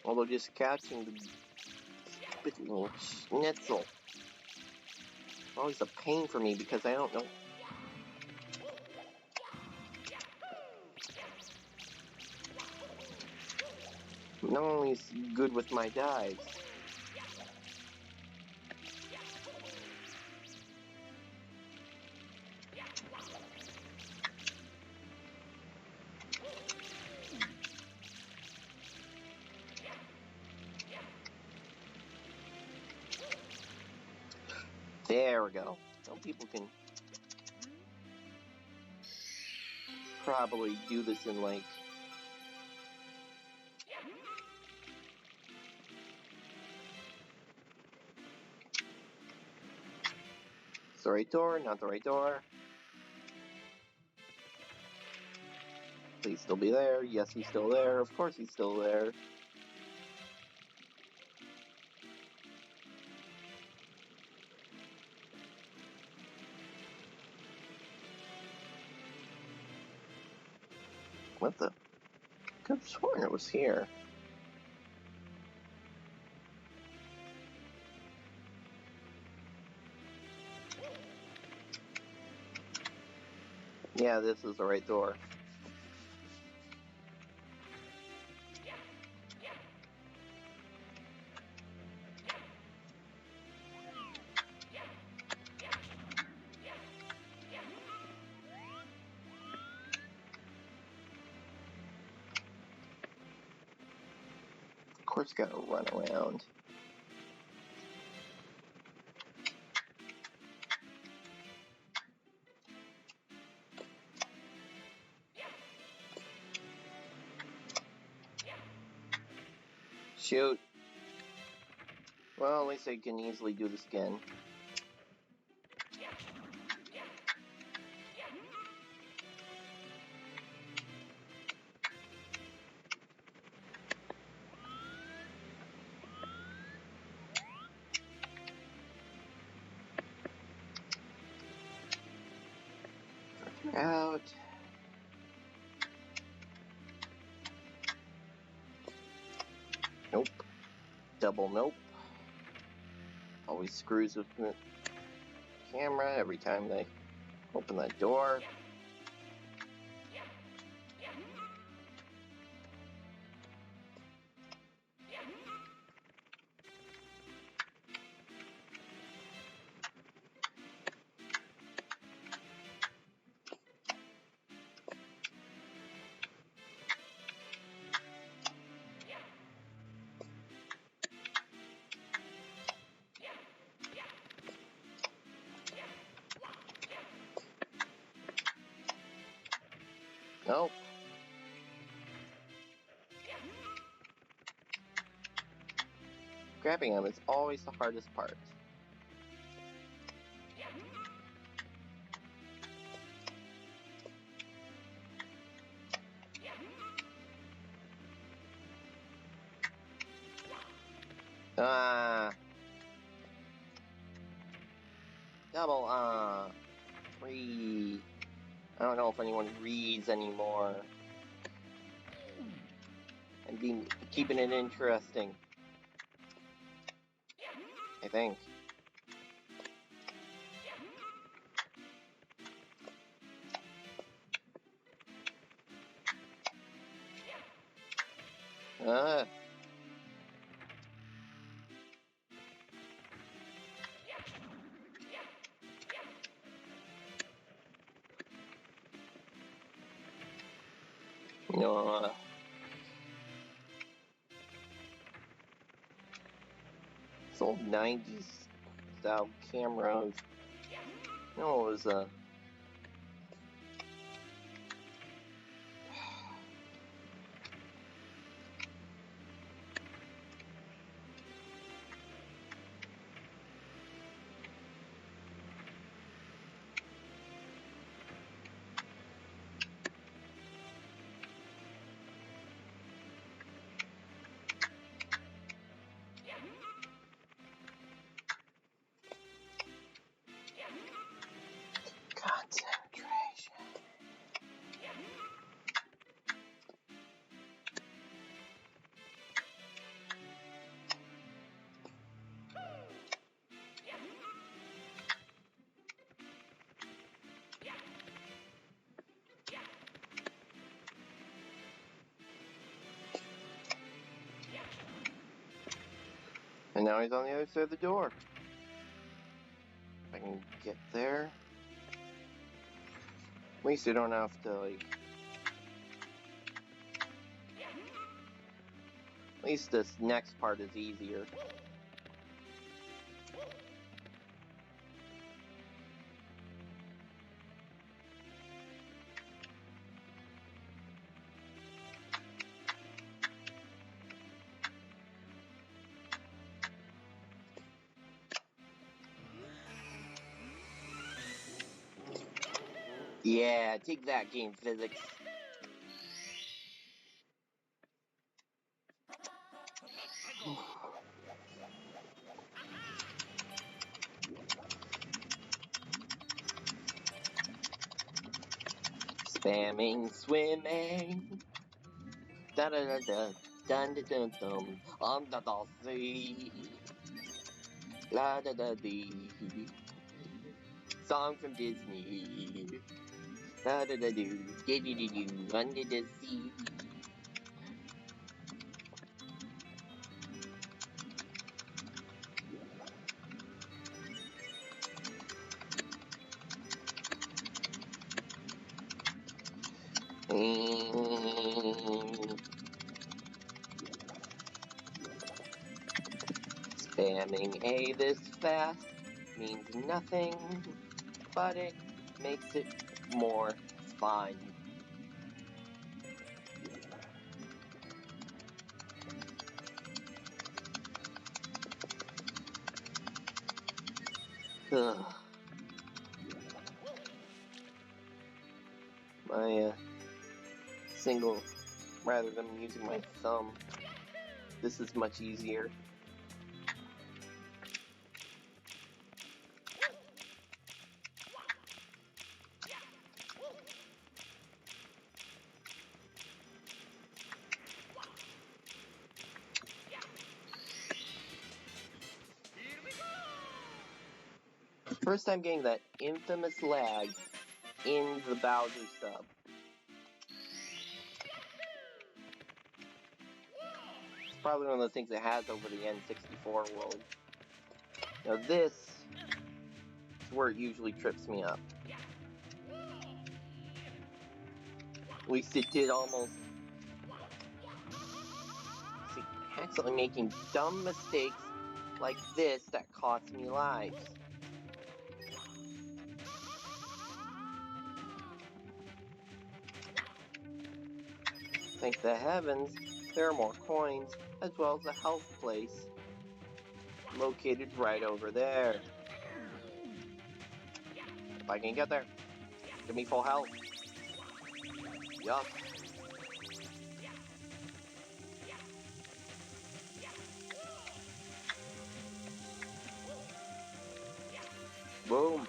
[SPEAKER 1] Although just catching the stupid little schnitzel always a pain for me because I don't know. I'm not only good with my dives. There we go. Some people can probably do this in like it's the right door, not the right door. Please still be there. Yes, he's still there. Of course he's still there. What the? I could have sworn it was here. Yeah, this is the right door. Of course, gotta run around. Shoot. Well, at least I can easily do this again. Out. Nope. Double nope. Always screws with the camera every time they open that door. Nope. Grabbing them is always the hardest part. Double, read. I don't know if anyone reads anymore. I keeping it interesting. I think. Ah. No. This old 90s style camera. No, it was concentration. And now he's on the other side of the door. If I can get there. At least I don't have to, like... At least this next part is easier. Yeah, take that, game physics. Spamming, swimming. Da da da da. Dun dun dun dun. On the sea. La da da dee. Song from Disney. Da da da do. Dee dee dee doo. Under the sea. Spamming A this fast means nothing, but it makes it more fun. Ugh. My single, rather than using my thumb, this is much easier. First time getting that infamous lag in the Bowser sub. It's probably one of those things it has over the N64 world. Now this is where it usually trips me up. At least it did almost. See, accidentally making dumb mistakes like this that cost me lives. Thank the heavens, there are more coins, as well as a health place located right over there. If I can get there, give me full health. Yup. Boom.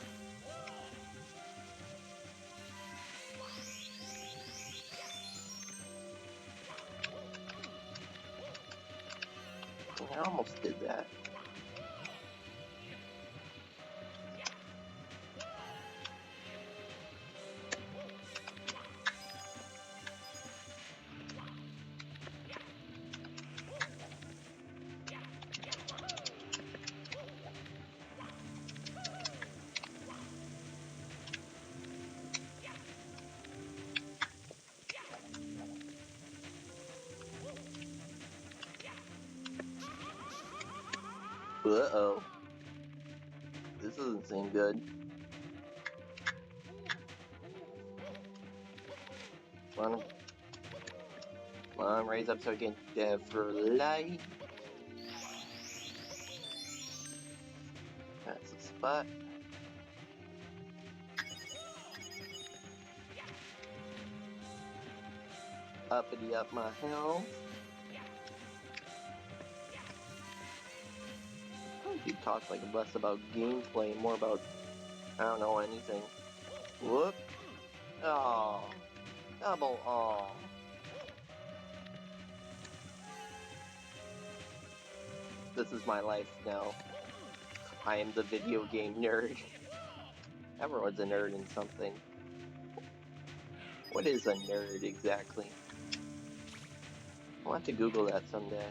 [SPEAKER 1] I almost did that. Uh-oh. This doesn't seem good. Come on, raise up so I can get for light. That's the spot. Uppity up my health. You talk like less about gameplay, more about, I don't know, anything. Whoop. Oh. Double aw. This is my life now. I am the video game nerd. Everyone's a nerd in something. What is a nerd exactly? I'll have to Google that someday.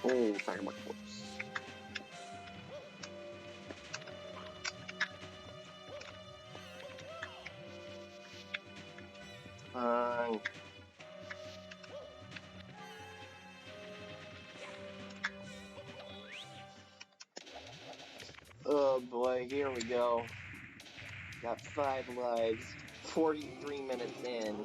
[SPEAKER 1] Oh, firework corpse. Oh boy, here we go. Got 5 lives, 43 minutes in.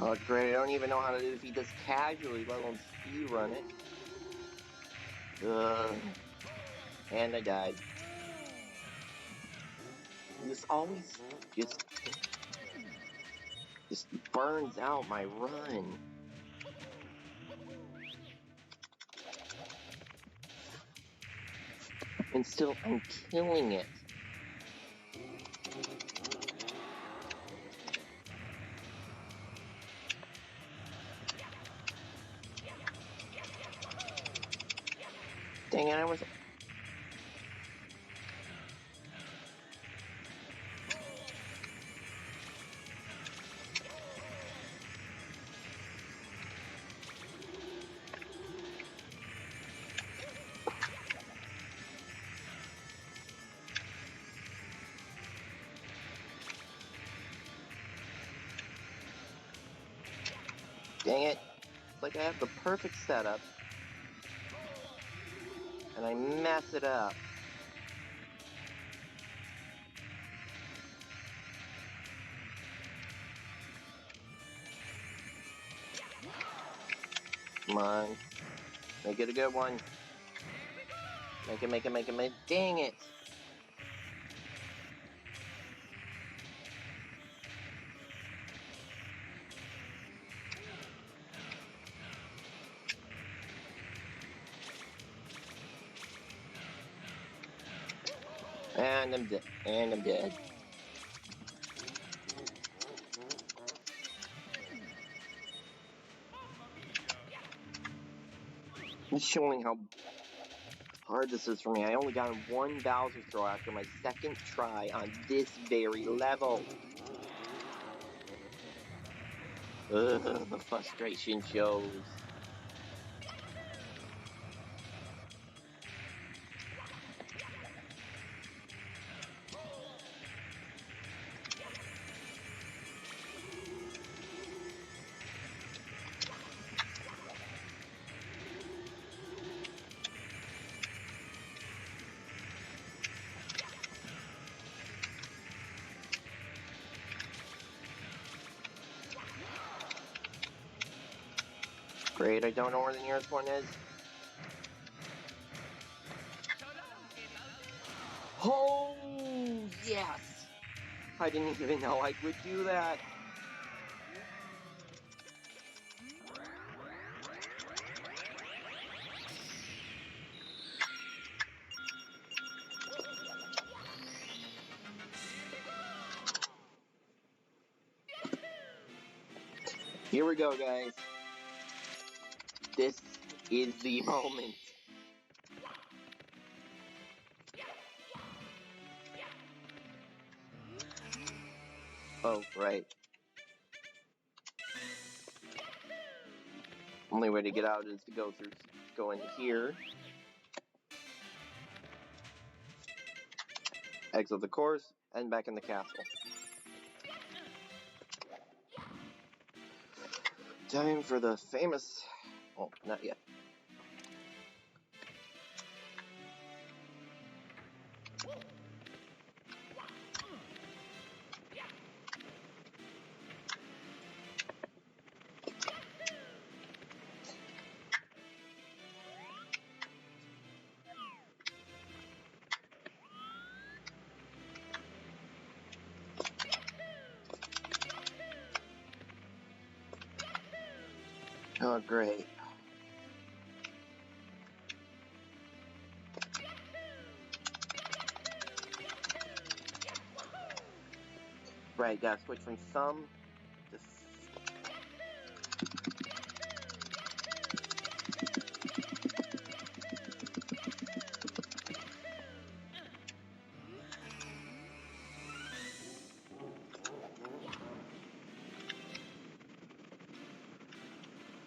[SPEAKER 1] Oh great, I don't even know how to defeat this casually, let alone speedrun it. Ugh. And I died. This always just burns out my run. And still, I'm killing it. Dang it, I was... Dang it. It's like I have the perfect setup. And I mess it up. Come on. Make it a good one. Make it. Dang it. And I'm dead. And I'm dead. It's showing how hard this is for me. I only got one Bowser throw after my second try on this very level. Ugh, the frustration shows. Great, I don't know where the nearest one is. Oh, yes! I didn't even know I would do that. Here we go, guys. This is the moment. Oh, right. Only way to get out is to go in here. Exit the course, and back in the castle. Time for the famous... Oh, not yet. Oh, great. Right, gotta switch from thumb to...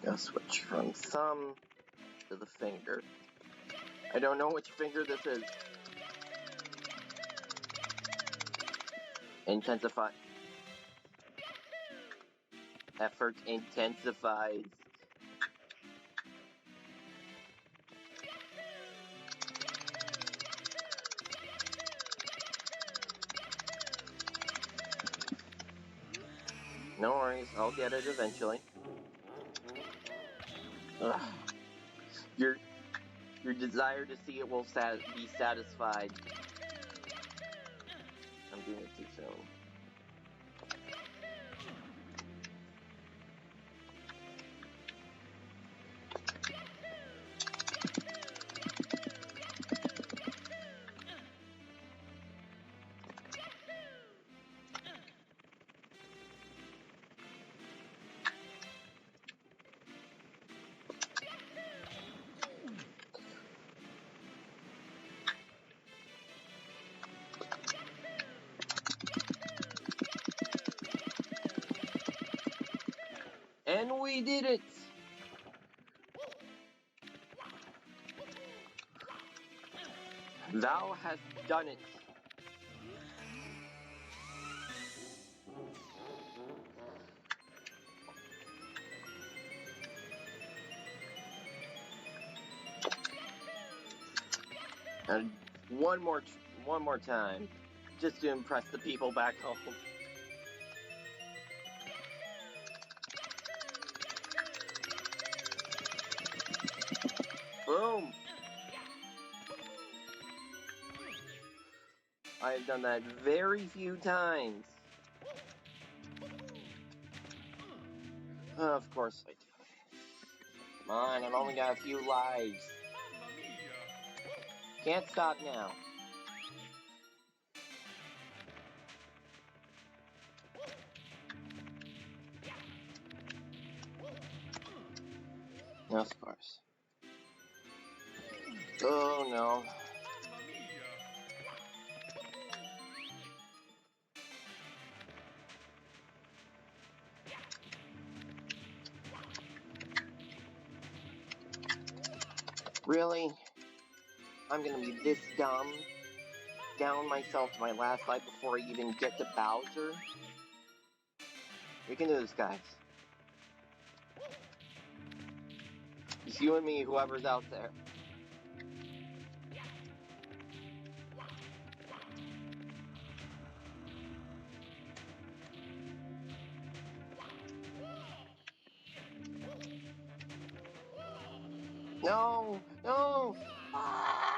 [SPEAKER 1] Gotta switch from thumb to the finger. I don't know which finger this is. Intensify. Effort intensifies. No worries, I'll get it eventually. Ugh. Your desire to see it will be satisfied. I'm doing it too soon. And we did it! Thou hast done it. And one more time, just to impress the people back home. Boom! I have done that very few times. Of course I do. Come on, I've only got a few lives. Can't stop now. Of course. Oh no. Really? I'm gonna be this dumb? Down myself to my last life before I even get to Bowser? We can do this, guys. It's you and me, whoever's out there. No! No! Ah!